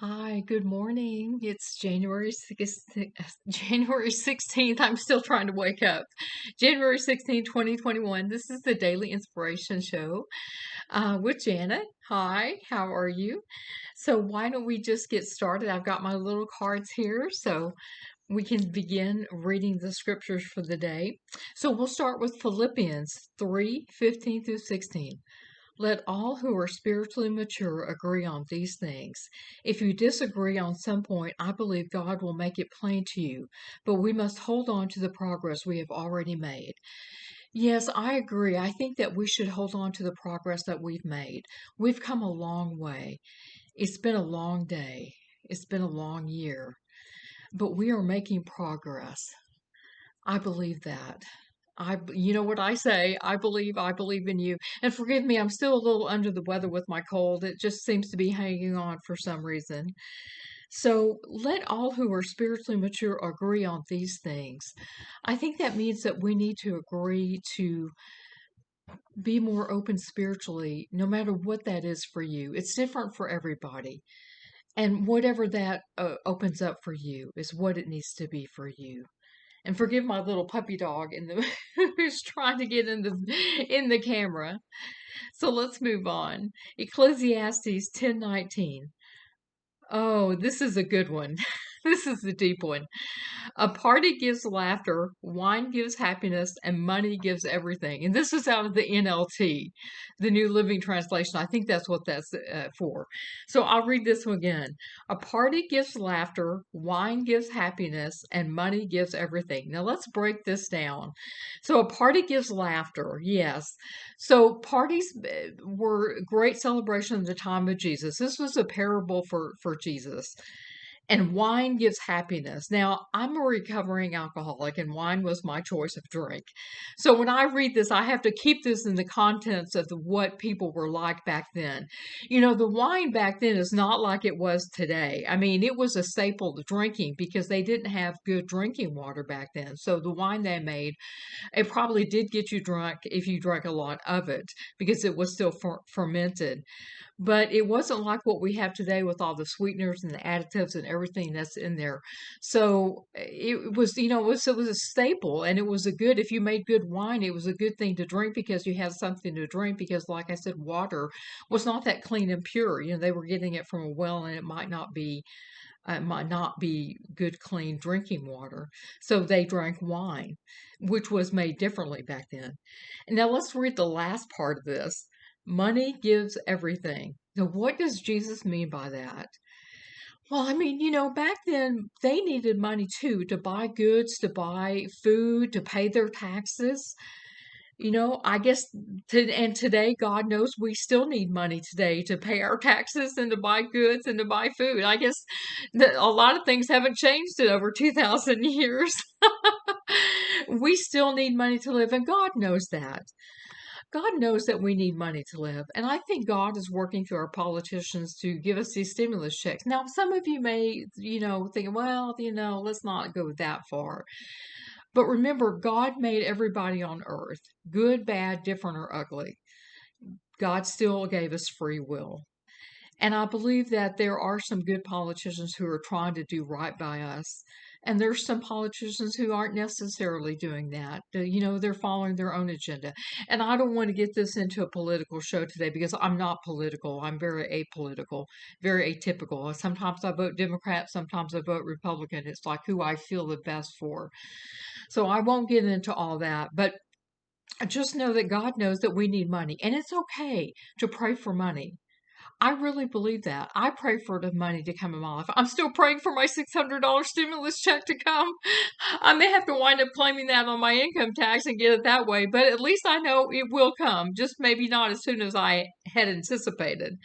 Hi, good morning. It's January 16th, January 16th. I'm still trying to wake up. January 16th, 2021. This is the Daily Inspiration Show with Janet. Hi, how are you? So, why don't we just get started? I've got my little cards here so we can begin reading the scriptures for the day. So, we'll start with Philippians 3:15 through 16. Let all who are spiritually mature agree on these things. If you disagree on some point, I believe God will make it plain to you, but we must hold on to the progress we have already made. Yes, I agree. I think that we should hold on to the progress that we've made. We've come a long way. It's been a long day. It's been a long year, but we are making progress. I believe that. You know what I say? I believe in you. And forgive me, I'm still a little under the weather with my cold. It just seems to be hanging on for some reason. So let all who are spiritually mature agree on these things. I think that means that we need to agree to be more open spiritually, no matter what that is for you. It's different for everybody. And whatever that opens up for you is what it needs to be for you. And forgive my little puppy dog in the who's trying to get in the camera. So let's move on. Ecclesiastes 10:19. Oh, this is a good one. This is the deep one. A party gives laughter, wine gives happiness, and money gives everything. And this is out of the NLT, the New Living Translation. I think that's what that's for. So I'll read this one again. A party gives laughter, wine gives happiness, and money gives everything. Now let's break this down. So a party gives laughter, yes. So parties were great celebration of the time of Jesus. This was a parable for Jesus. And wine gives happiness. Now, I'm a recovering alcoholic, and wine was my choice of drink. So when I read this, I have to keep this in the contents of what people were like back then. You know, the wine back then is not like it was today. I mean, it was a staple of drinking because they didn't have good drinking water back then. So the wine they made, it probably did get you drunk if you drank a lot of it because it was still fermented, but it wasn't like what we have today with all the sweeteners and the additives and everything that's in there. So it was, it was a staple, and it was a good. If you made good wine, it was a good thing to drink because you had something to drink. Because, like I said, water was not that clean and pure. You know, they were getting it from a well, and it might not be good, clean drinking water. So they drank wine, which was made differently back then. And now let's read the last part of this. Money gives everything. Now, what does Jesus mean by that? Well, I mean, back then they needed money too to buy goods, to buy food, to pay their taxes. I guess and today, God knows we still need money today to pay our taxes and to buy goods and to buy food. I guess that a lot of things haven't changed in over 2,000 years. We still need money to live, and God knows that. God knows that we need money to live. And I think God is working through our politicians to give us these stimulus checks. Now, some of you may, think, well, let's not go that far. But remember, God made everybody on earth, good, bad, different, or ugly. God still gave us free will. And I believe that there are some good politicians who are trying to do right by us. And there's some politicians who aren't necessarily doing that. They're following their own agenda. And I don't want to get this into a political show today because I'm not political. I'm very apolitical, very atypical. Sometimes I vote Democrat, sometimes I vote Republican. It's like who I feel the best for. So I won't get into all that. But just know that God knows that we need money. And it's okay to pray for money. I really believe that. I pray for the money to come in my life. I'm still praying for my $600 stimulus check to come. I may have to wind up claiming that on my income tax and get it that way, but at least I know it will come, just maybe not as soon as I had anticipated.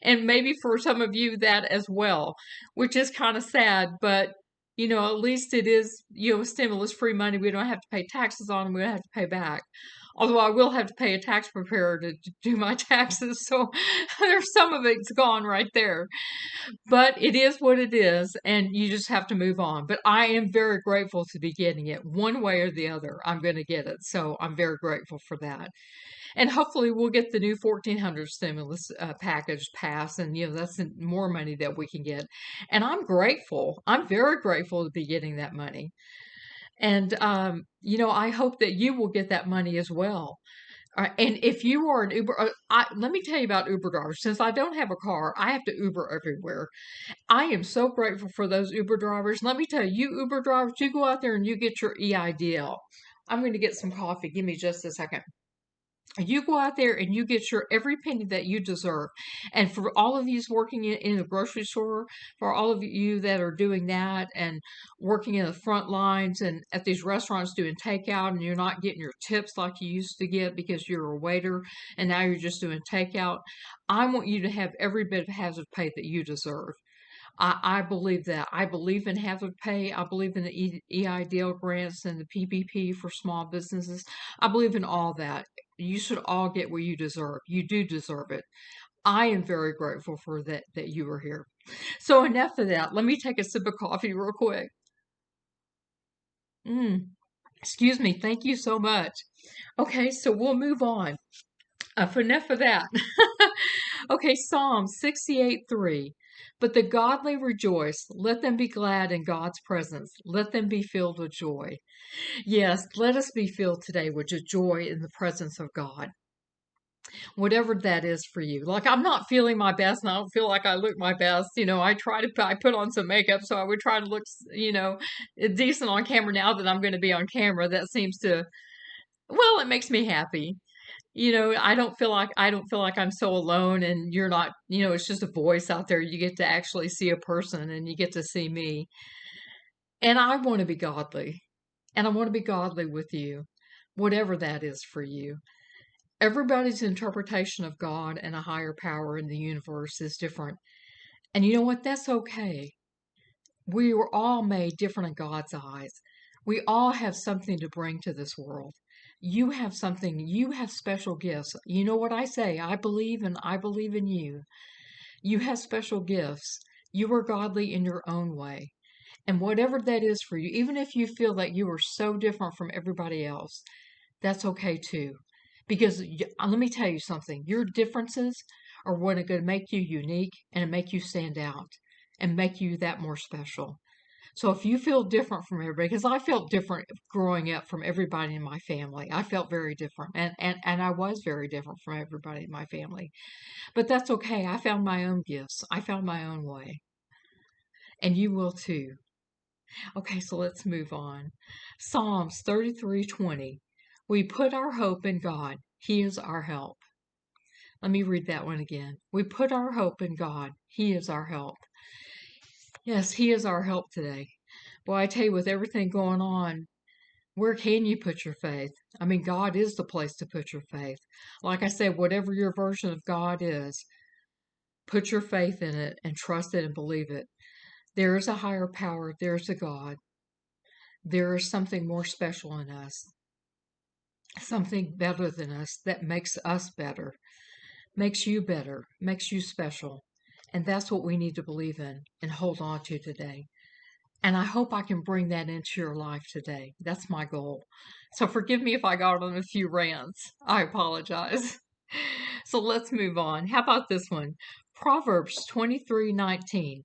And maybe for some of you that as well, which is kind of sad, but at least it is, stimulus free money. We don't have to pay taxes on them. We don't have to pay back. Although I will have to pay a tax preparer to do my taxes. So there's some of it's gone right there. But it is what it is. And you just have to move on. But I am very grateful to be getting it one way or the other. I'm going to get it. So I'm very grateful for that. And hopefully we'll get the new 1400 stimulus package passed, and that's more money that we can get. And I'm grateful. I'm very grateful to be getting that money. And I hope that you will get that money as well. And if you are an Uber, let me tell you about Uber drivers. Since I don't have a car, I have to Uber everywhere. I am so grateful for those Uber drivers. Let me tell you, Uber drivers, you go out there and you get your EIDL. I'm going to get some coffee. Give me just a second. You go out there and you get your every penny that you deserve. And for all of you working in the grocery store, for all of you that are doing that and working in the front lines and at these restaurants doing takeout, and you're not getting your tips like you used to get because you're a waiter and now you're just doing takeout, I want you to have every bit of hazard pay that you deserve. I believe that. I believe in hazard pay. I believe in the EIDL grants and the PPP for small businesses. I believe in all that. You should all get what you deserve. You do deserve it. I am very grateful for that you are here. So enough of that. Let me take a sip of coffee real quick. Excuse me. Thank you so much. Okay, so we'll move on. For enough of that. Okay, Psalm 68:3. But the godly rejoice. Let them be glad in God's presence. Let them be filled with joy. Yes, let us be filled today with joy in the presence of God. Whatever that is for you. Like, I'm not feeling my best and I don't feel like I look my best. I put on some makeup so I would try to look, decent on camera now that I'm going to be on camera. That seems to, well, it makes me happy. I don't feel like I'm so alone and you're not, it's just a voice out there. You get to actually see a person and you get to see me. And I want to be godly. And I want to be godly with you, whatever that is for you. Everybody's interpretation of God and a higher power in the universe is different. And you know what? That's okay. We were all made different in God's eyes. We all have something to bring to this world. You have something, you have special gifts. You know what I say? I believe in you. You have special gifts. You are godly in your own way. And whatever that is for you, even if you feel that you are so different from everybody else, that's okay too. Because let me tell you something, your differences are what are going to make you unique and make you stand out and make you that more special. So if you feel different from everybody, because I felt different growing up from everybody in my family, I felt very different, and I was very different from everybody in my family. But that's okay. I found my own gifts. I found my own way, and you will too. Okay, so let's move on. Psalms 33:20. We put our hope in God. He is our help. Let me read that one again. We put our hope in God. He is our help. Yes, He is our help today. Boy, I tell you, with everything going on, where can you put your faith? I mean, God is the place to put your faith. Like I said, whatever your version of God is, put your faith in it and trust it and believe it. There is a higher power. There's a God. There is something more special in us, something better than us that makes us better, makes you special. And that's what we need to believe in and hold on to today. And I hope I can bring that into your life today. That's my goal. So forgive me if I got on a few rants. I apologize. So let's move on. How about this one? Proverbs 23:19.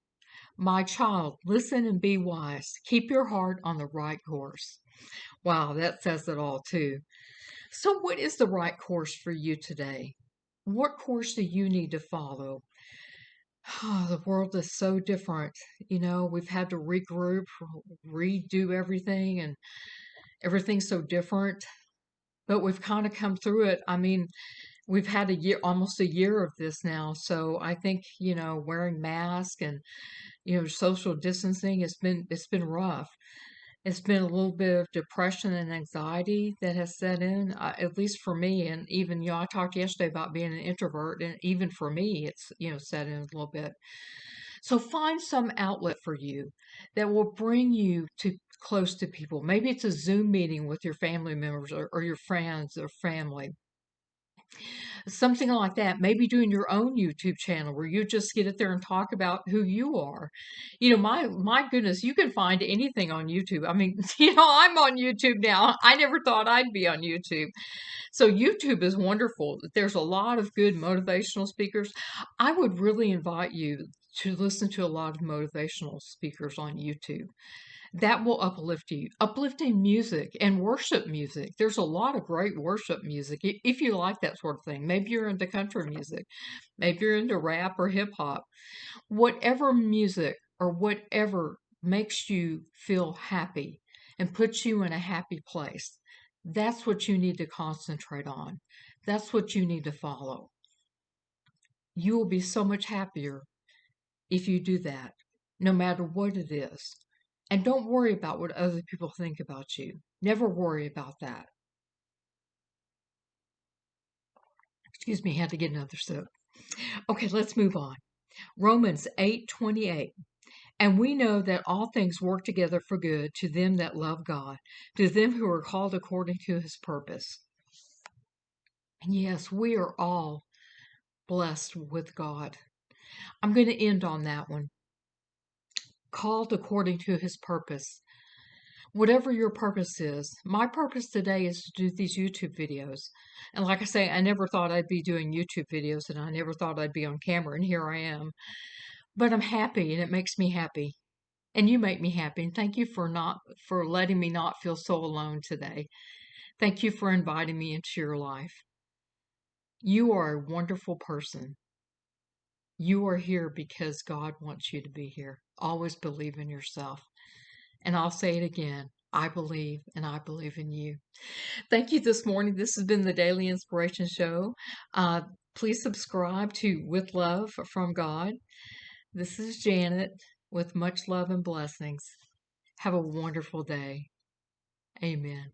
My child, listen and be wise. Keep your heart on the right course. Wow, that says it all too. So what is the right course for you today? What course do you need to follow? The world is so different. We've had to regroup, redo everything, and everything's so different. But we've kind of come through it. I mean, we've had almost a year of this now. So I think, wearing masks and, social distancing, it's been rough. It's been a little bit of depression and anxiety that has set in, at least for me. And even, I talked yesterday about being an introvert, and even for me, it's, set in a little bit. So find some outlet for you that will bring you to close to people. Maybe it's a Zoom meeting with your family members or your friends or family. Something like that. Maybe doing your own YouTube channel where you just get it there and talk about who you are. My goodness, you can find anything on YouTube. I mean, I'm on YouTube now. I never thought I'd be on YouTube. So YouTube is wonderful. There's a lot of good motivational speakers. I would really invite you to listen to a lot of motivational speakers on YouTube. That will uplift you. Uplifting music and worship music. There's a lot of great worship music if you like that sort of thing. Maybe you're into country music. Maybe you're into rap or hip hop. Whatever music or whatever makes you feel happy and puts you in a happy place, that's what you need to concentrate on. That's what you need to follow. You will be so much happier if you do that, no matter what it is. And don't worry about what other people think about you. Never worry about that. Excuse me, had to get another sip. Okay, let's move on. Romans 8:28. And we know that all things work together for good to them that love God, to them who are called according to his purpose. And yes, we are all blessed with God. I'm going to end on that one. Called according to his purpose. Whatever your purpose is, my purpose today is to do these YouTube videos. And like I say, I never thought I'd be doing YouTube videos and I never thought I'd be on camera, and here I am. But I'm happy and it makes me happy. And you make me happy. And thank you for letting me not feel so alone today. Thank you for inviting me into your life. You are a wonderful person. You are here because God wants you to be here. Always believe in yourself. And I'll say it again. I believe, and I believe in you. Thank you this morning. This has been the Daily Inspiration Show. Please subscribe to With Love from God. This is Janet with much love and blessings. Have a wonderful day. Amen.